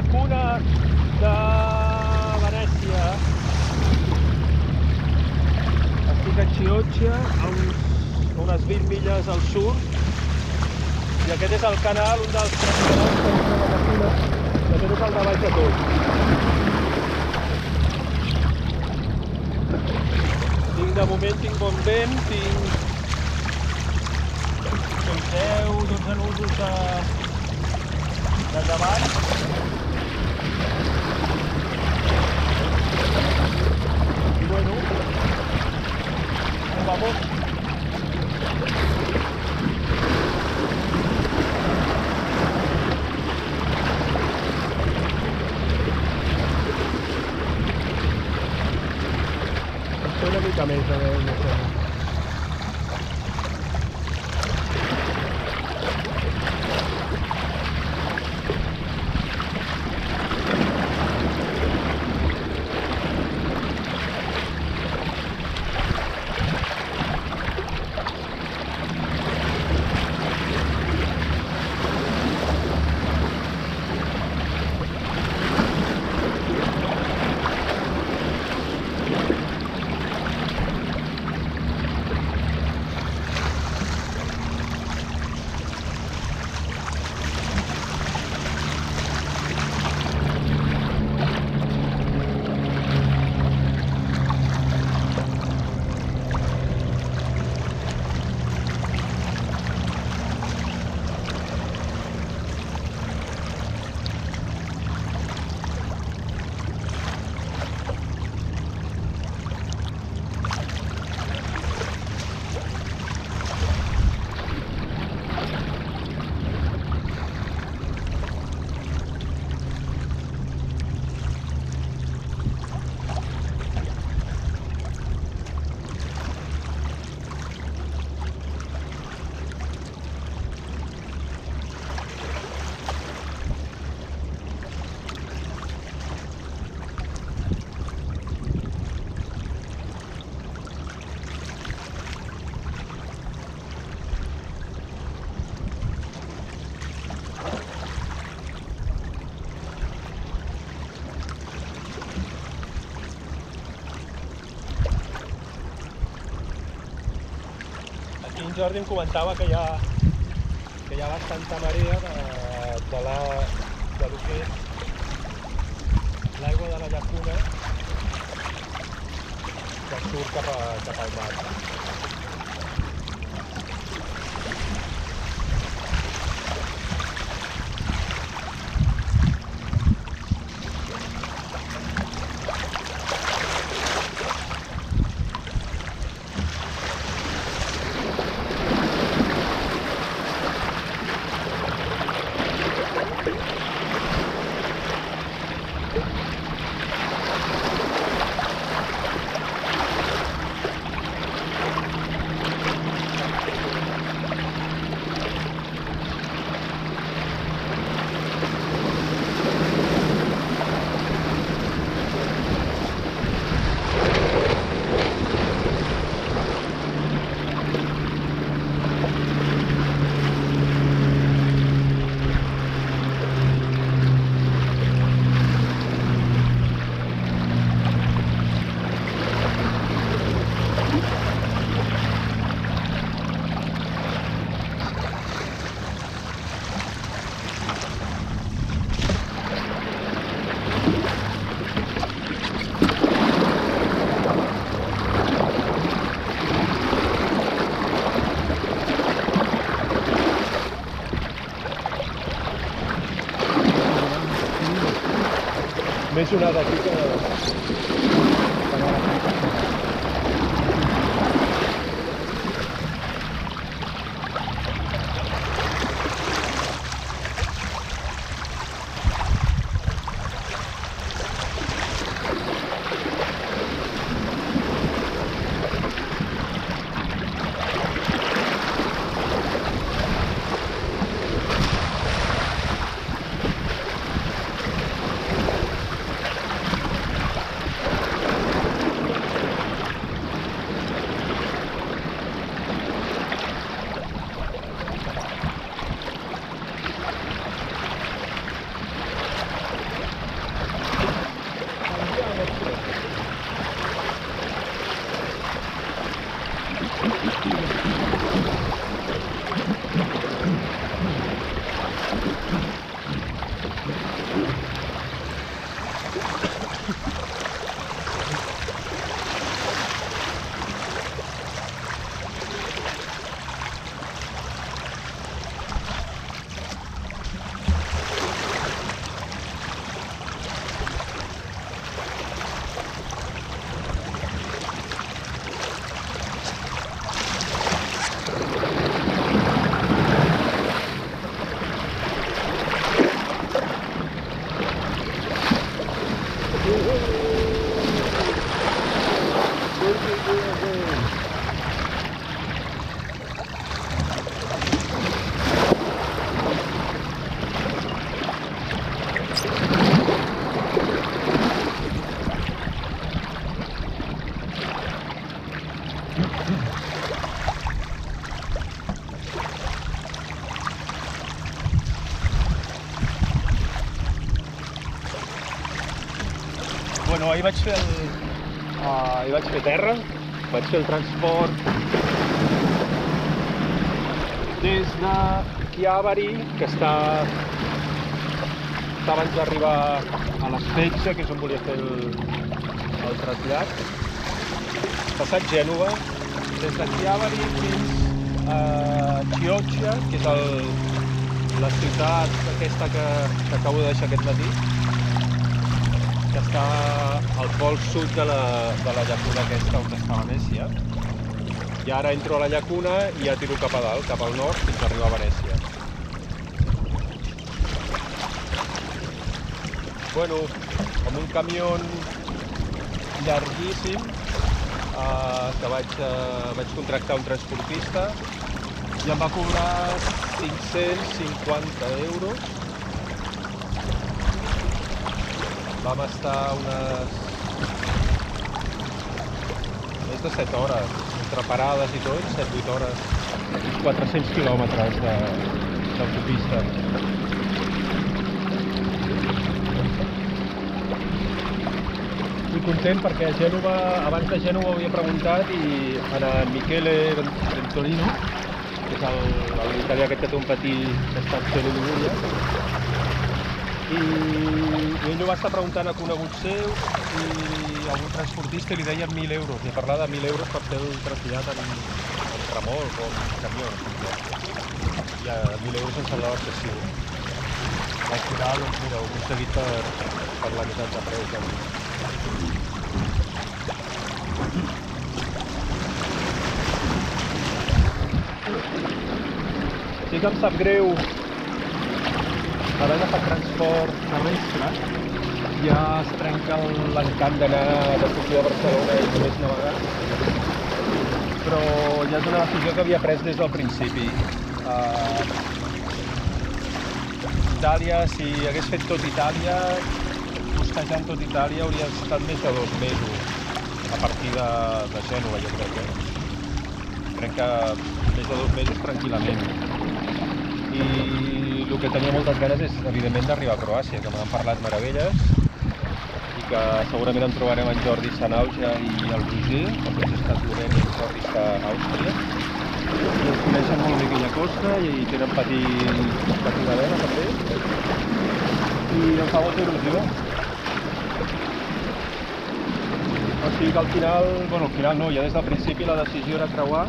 llacuna de Venècia. Estic a Chioggia, a unes 20 milles al sud, i aquest és el canal, un dels canals que és la llacuna, i aquest és el de baix de tot. De moment tinc bon vent, tinc 10-12 nusos de davant. I bueno, vamos. Una mica més de veu, no sé. En Jordi em comentava que hi ha bastanta marea de lo que és l'aigua de la llacuna que surt cap al mar. M'he sonat aquí que... Bueno, ahir vaig fer terra, vaig fer el transport des de Chiavari, que està abans d'arribar a l'Spezia, que és on volia fer el trasllat, passat Gènova, des de Chiavari fins a Chioggia, que és la ciutat aquesta que acabo de deixar aquest matí, que està al pol sud de la llacuna aquesta on està Venècia. I ara entro a la llacuna i ja tiro cap a dalt, cap al nord, fins a arribar a Venècia. Bueno, amb un camió llarguíssim que vaig contractar un transportista i em va cobrar 550 euros. Vam estar més de 7 hores, entre parades i tot, 7-8 hores, uns 400 quilòmetres d'autopista. Estic content perquè a Gènova, abans de Gènova ho havia preguntat i en Michele Ventorino, que és l'italià aquest que té un petit estació de Liguria, i ell ho va estar preguntant a coneguts seus i algun transportista li deien 1.000 euros, i a parlar de 1.000 euros per fer el trasllat en remolc o en camió. I a 1.000 euros em semblava excessiu. Al final, doncs mira, ho he aconseguit per la meitat de preu. Sí que em sap greu haver de fer transport terrestre. Ja es trenca l'encant d'anar de sortir de Barcelona i només navegar, però ja és una decisió que havia pres des del principi. Itàlia, si hagués fet tot Itàlia, costejant tot Itàlia, hauria estat més de 2 mesos a partir de Gènova, jo crec. Crec que més de 2 mesos tranquil·lament. I el que tenia moltes ganes és, evidentment, d'arribar a Croàcia, que m'han parlat meravelles i que segurament en trobarem en Jordi Sanauja i el Roger, el Roger està a Eslovènia i el Jordi està a Àustria. I els coneixen molt bé aquella costa i tenen patida vena també. I em fa molta il·lusió. O sigui que al final no, ja des del principi la decisió era creuar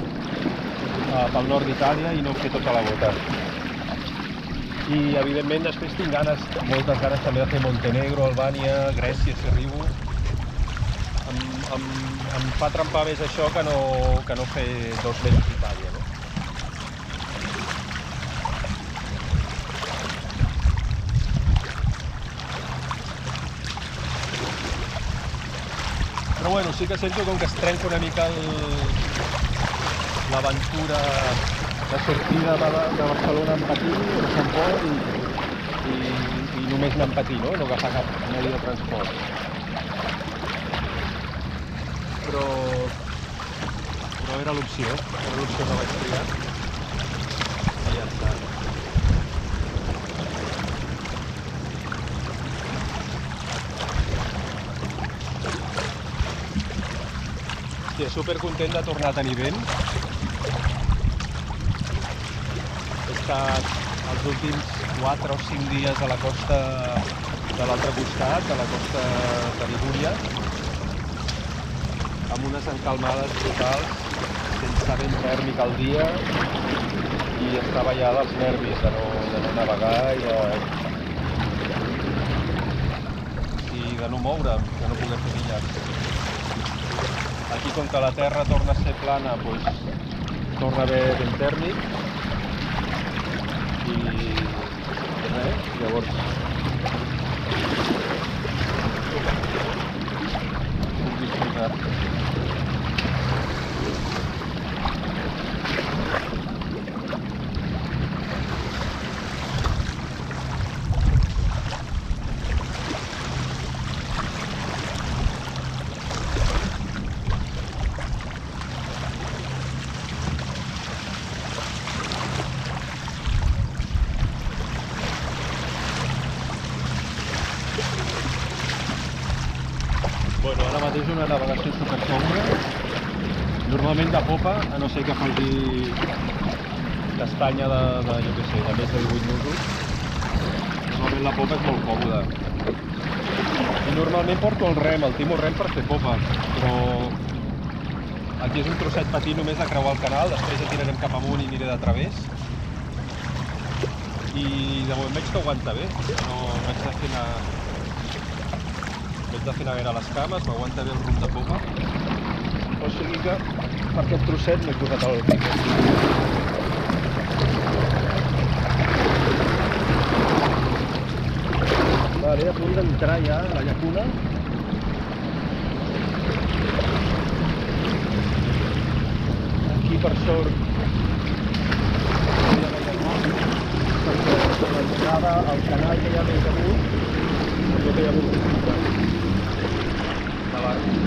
pel nord d'Itàlia i no fer tota la bota. I evidentment després tinc moltes ganes també de fer Montenegro, Albània, Grècia, si arribo. Em fa trempar més això que no fer 2 mesos d'Itàlia, no? Però bueno, sí que sento com que es trenca una mica l'aventura de sortida de Barcelona en patí, de Sant Pol, i només anar en patí, no agafar cap medi de transport. Però era l'opció que vaig triar. I ja està. Hòstia, supercontent de tornar a tenir vent. He estat els últims 4 o 5 dies a la costa de l'altre costat, a la costa de Ligúria, amb unes encalmades brutals, sense vent tèrmic al dia, i estava ja dels nervis de no navegar i de no moure'm, de no poder fer milles. Aquí, com que la terra torna a ser plana, doncs torna a haver vent tèrmic i res, llavors puc disfrutar. Bueno, ara mateix una navegació supercòmoda. Normalment de popa, a no ser que faci castanya jo què sé, de més de 18 nusos. Normalment la popa és molt còmoda. I normalment porto el rem, el timo rem per fer popa, però aquí és un trosset petit només de creuar el canal, després ja tirarem cap amunt i aniré de través. I de moment veig que aguanta bé, no vaig de fer anar a les cames, m'aguanta bé el rumb de popa. O sigui que per aquest trosset m'he posat el pico. Vale, a punt d'entrar ja a la llacuna. Aquí per sort l'entrada al canal que hi ha més amunt, allò que hi ha més de barri.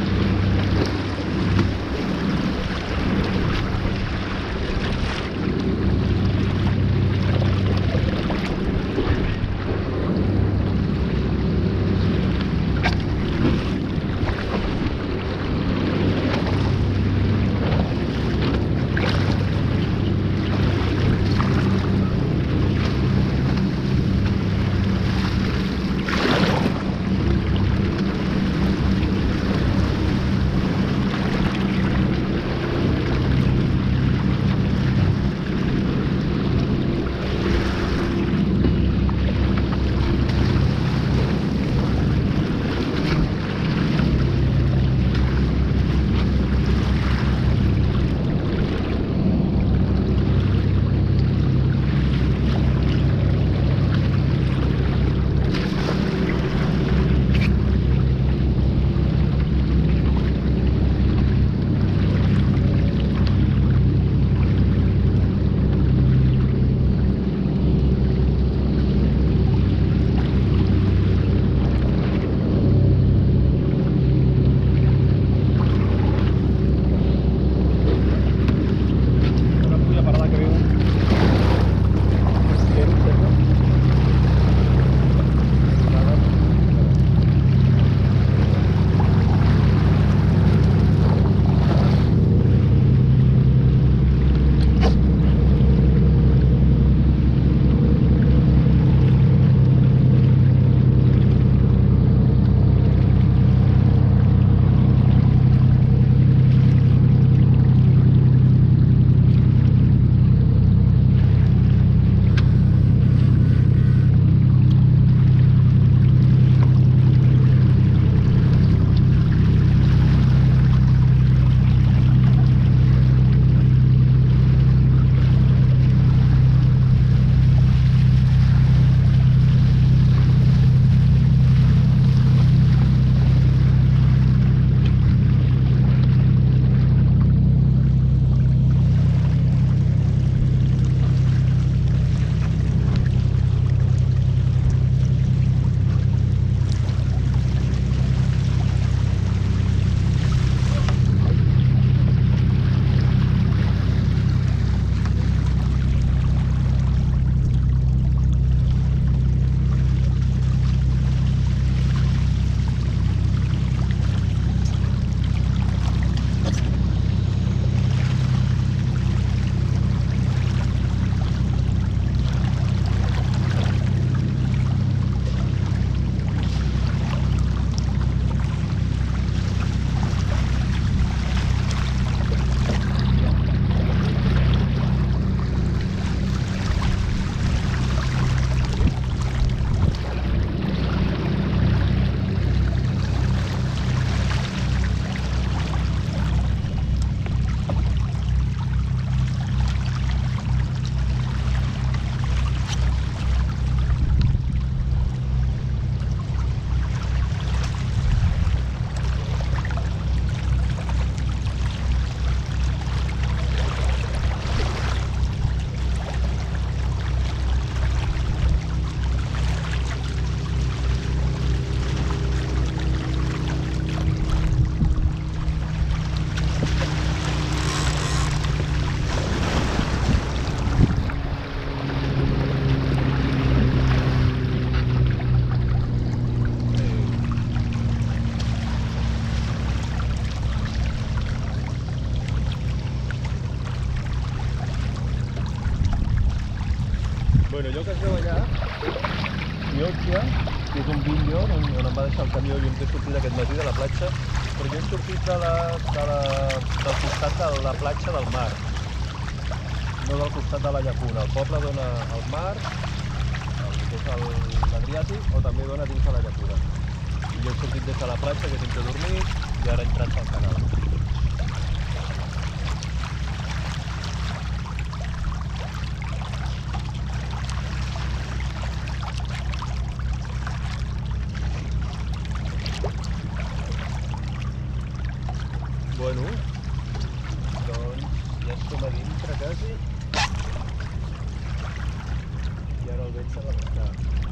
Bueno, allò que es veu allà és Chioggia, que és un vinyo on em va deixar el camió i on he sortit aquest matí de la platja, però jo he sortit del costat de la platja del mar, no del costat de la llacuna. El poble dona al mar, que és l'Adriàtic, o també dona dins de la llacuna. I jo he sortit des de la platja, que sempre he dormit, i ara he entrat pel canal. Bueno, doncs ja som a dintre quasi i ara el vent se va marcar.